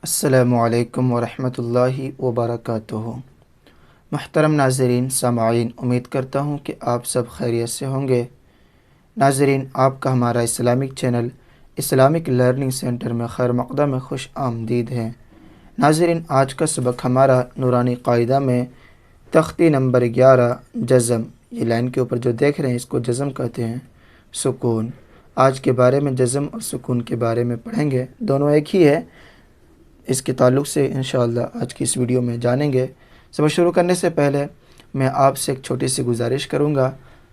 السلام علیکم ورحمۃ اللہ وبرکاتہ۔ محترم ناظرین سامعین، امید کرتا ہوں کہ آپ سب خیریت سے ہوں گے۔ ناظرین، آپ کا ہمارا Islamic channel Islamic learning centre میں خیر مقدم خوش آمدید ہے۔ ناظرین، آج کا سبق ہمارا نورانی قاعدہ میں تختی نمبر 11 جزم، یہ لائن کے اوپر جو دیکھ رہے ہیں اس کو جزم کہتے ہیں، سکون۔ آج کے بارے میں جزم اور سکون کے بارے میں پڑھیں گے، دونوں ایک ہی ہے، اس کے تعلق سے انشاءاللہ آج کی اس ویڈیو میں جانیں گے۔ سبق شروع کرنے سے پہلے میں آپ سے ایک چھوٹی سی گزارش کروں گا،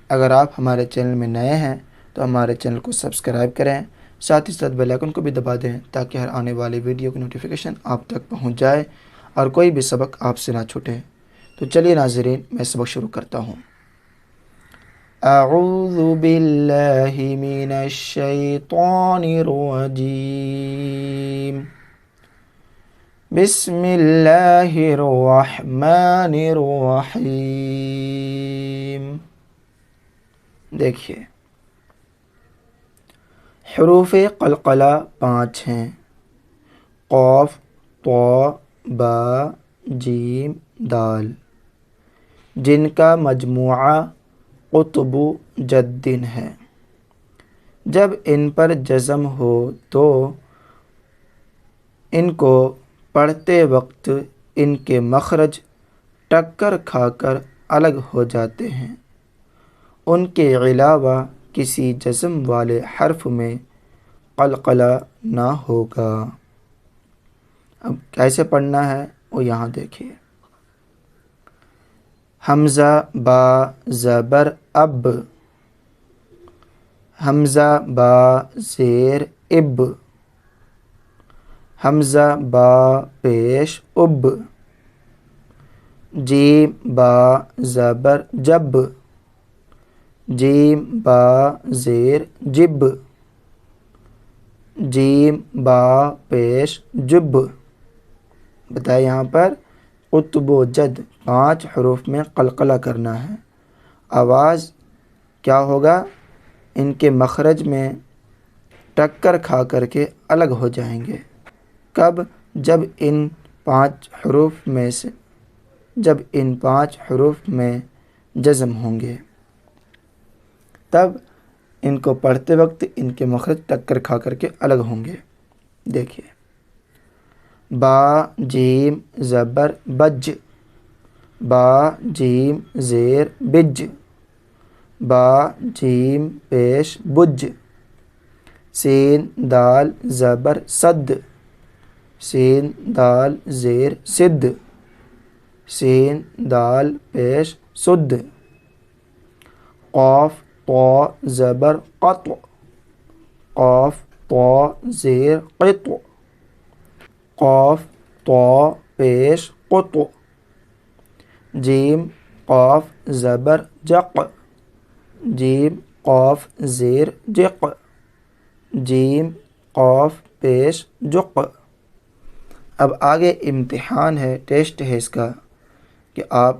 اگر آپ ہمارے چینل میں نئے ہیں تو ہمارے چینل کو سبسکرائب کریں، ساتھ ہی ساتھ بیل آئیکن کو بھی دبا دیں تاکہ ہر آنے والی ویڈیو کی نوٹیفیکیشن آپ تک پہنچ جائے اور کوئی بھی سبق آپ سے نہ چھوٹے۔ تو چلیے ناظرین، میں سبق شروع کرتا ہوں۔ اعوذ باللہ من الشیطان الرجیم، بسم اللہ الرحمن الرحیم۔ دیکھیے، حروف قلقلہ 5 ہیں، قاف، طا، با، جیم، دال، جن کا مجموعہ قطب جد ہے۔ جب ان پر جزم ہو تو ان کو پڑھتے وقت ان کے مخرج ٹکر کھا کر الگ ہو جاتے ہیں۔ ان کے علاوہ کسی جزم والے حرف میں قلقلہ نہ ہوگا۔ اب کیسے پڑھنا ہے وہ یہاں دیکھیے۔ حمزہ با زبر اب، حمزہ با زیر اب، حمزہ با پیش اب، جیم با زبر جب، جیم با زیر جب، جیم با پیش جب۔ بتائیں یہاں پر قطب و جد 5 حروف میں قلقلہ کرنا ہے۔ آواز کیا ہوگا؟ ان کے مخرج میں ٹکر کھا کر کے الگ ہو جائیں گے۔ کب؟ جب ان 5 حروف میں جزم ہوں گے، تب ان کو پڑھتے وقت ان کے مخرج ٹکر کھا کر کے الگ ہوں گے۔ دیکھیے، با جیم زبر بج، با جیم زیر بج، با جیم پیش بج، سین دال زبر صد، سین دال زیر صد، سین دال پیش صد، قاف طا زبر قط، قاف طا زیر قط، قاف طا پیش قط، جیم قاف زبر جق، جیم قاف زیر جق، جیم قاف پیش جق۔ اب آگے امتحان ہے، ٹیسٹ ہے اس کا، کہ آپ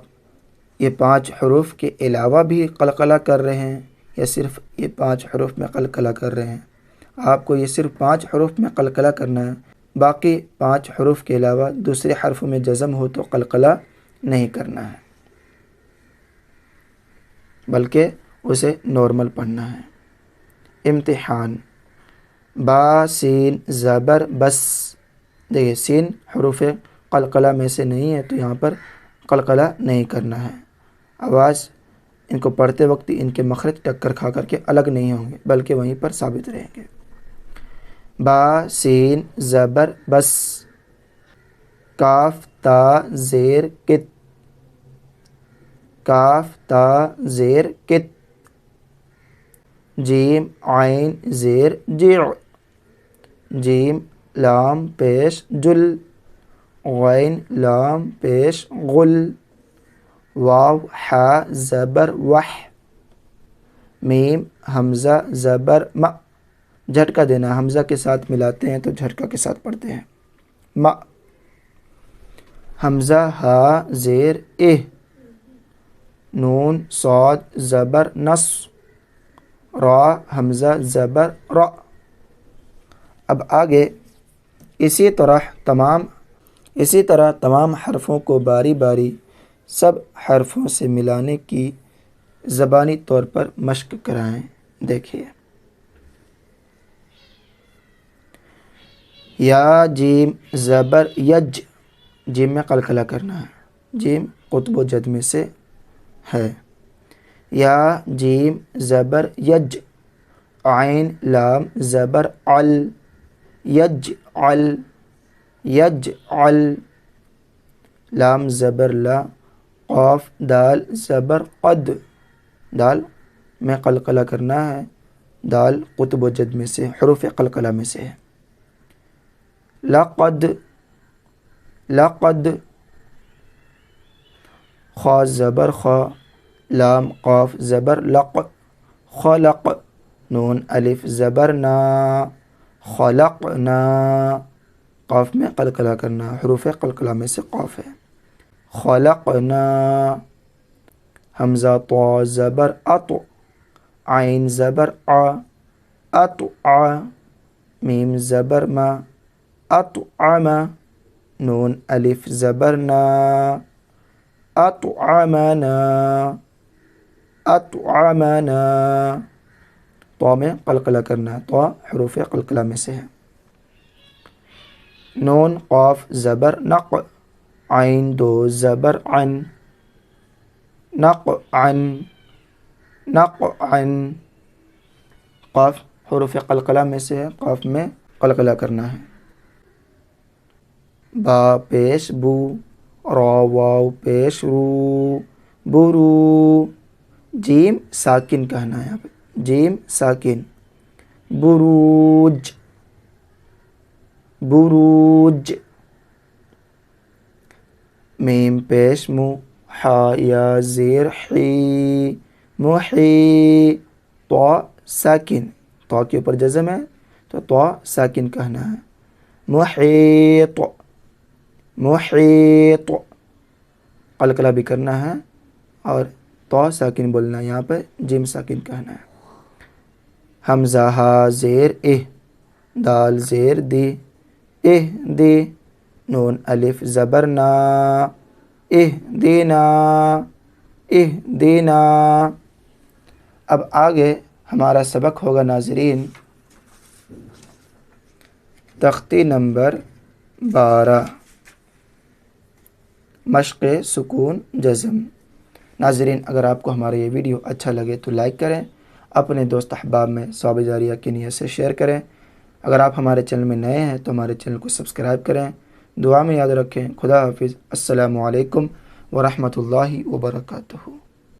یہ 5 حروف کے علاوہ بھی قلقلہ کر رہے ہیں یا صرف یہ 5 حروف میں قلقلہ کر رہے ہیں۔ آپ کو یہ صرف 5 حروف میں قلقلہ کرنا ہے، باقی 5 حروف کے علاوہ دوسرے حرف میں جزم ہو تو قلقلہ نہیں کرنا ہے، بلکہ اسے نارمل پڑھنا ہے۔ امتحان، با سین زبر بس۔ دیکھیے، سین حروف قلقلہ میں سے نہیں ہے تو یہاں پر قلقلہ نہیں کرنا ہے۔ آواز ان کو پڑھتے وقت ان کے مخرج ٹکر کھا کر کے الگ نہیں ہوں گے بلکہ وہیں پر ثابت رہیں گے۔ با سین زبر بس، کاف تا زیر کت، کاف تا زیر کت، جیم عین زیر جع، جیم لام پیش جل، غین لام پیش غل، واو حا زبر وح، میم حمزہ زبر م، جھٹکا دینا، حمزہ کے ساتھ ملاتے ہیں تو جھٹکا کے ساتھ پڑھتے ہیں، م، حمزہ ہا زیر اہ، نون صاد زبر نص، را حمزہ زبر را۔ اب آگے اسی طرح تمام حرفوں کو باری باری سب حرفوں سے ملانے کی زبانی طور پر مشق کرائیں۔ دیکھیے، یا جیم زبر یج، جیم میں قلقلہ کرنا ہے، جیم قطب و جد میں سے ہے۔ یا جیم زبر یج، عین لام زبر عل، یج عل، یج عل، لام زبر لا، قاف دال زبر قد، دال میں قلقلہ کرنا ہے، دال قطب و جد میں سے، حروف قلقلہ میں سے ہے۔ لقد، لقد، خا زبر خا، لام قاف زبر لق، خلق، نون الف زبر نا، خلقنا، قاف میں قلقلہ کرنا، حروف قلقلہ میں سے قاف ہے۔ خلقنا، حمزہ طا زبر اط، عین زبر ع، اطع، میم زبر ما، اطعم، نون الف زبر نا، اطعمنا، اطعمنا، طا میں قلقلہ کرنا، طا حروف قلقلہ میں سے ہے۔ نون قاف زبر نق، عین دو زبر عن، نقعن، نقعن، قاف حروف قلقلہ میں سے ہے، قاف میں قلقلہ کرنا ہے۔ با پیش بو، را واو پیش رو، برو، جیم ساکن کہنا ہے یہاں پہ، جیم ساکن، بروج، بروج، میم پیش مو، حا یا زیر حی، محی، طا ساکن، طا کے اوپر جزم ہے تو طا ساکن کہنا ہے، محیط، محیط، قلقلہ بھی کرنا ہے اور طا ساکن بولنا ہے، یہاں پہ جیم ساکن کہنا ہے۔ حمزہ ہا زیر اہ، دال زیر دی، اہ دی، نون الف زبر نا، اہ دینا، اہ دینا۔ اب آگے ہمارا سبق ہوگا ناظرین تختی نمبر 12، مشق سکون جزم۔ ناظرین، اگر آپ کو ہمارا یہ ویڈیو اچھا لگے تو لائک کریں، اپنے دوست احباب میں ثواب جاریہ کی نیت سے شیئر کریں۔ اگر آپ ہمارے چینل میں نئے ہیں تو ہمارے چینل کو سبسکرائب کریں۔ دعا میں یاد رکھیں۔ خدا حافظ۔ السلام علیکم ورحمۃ اللہ وبرکاتہ۔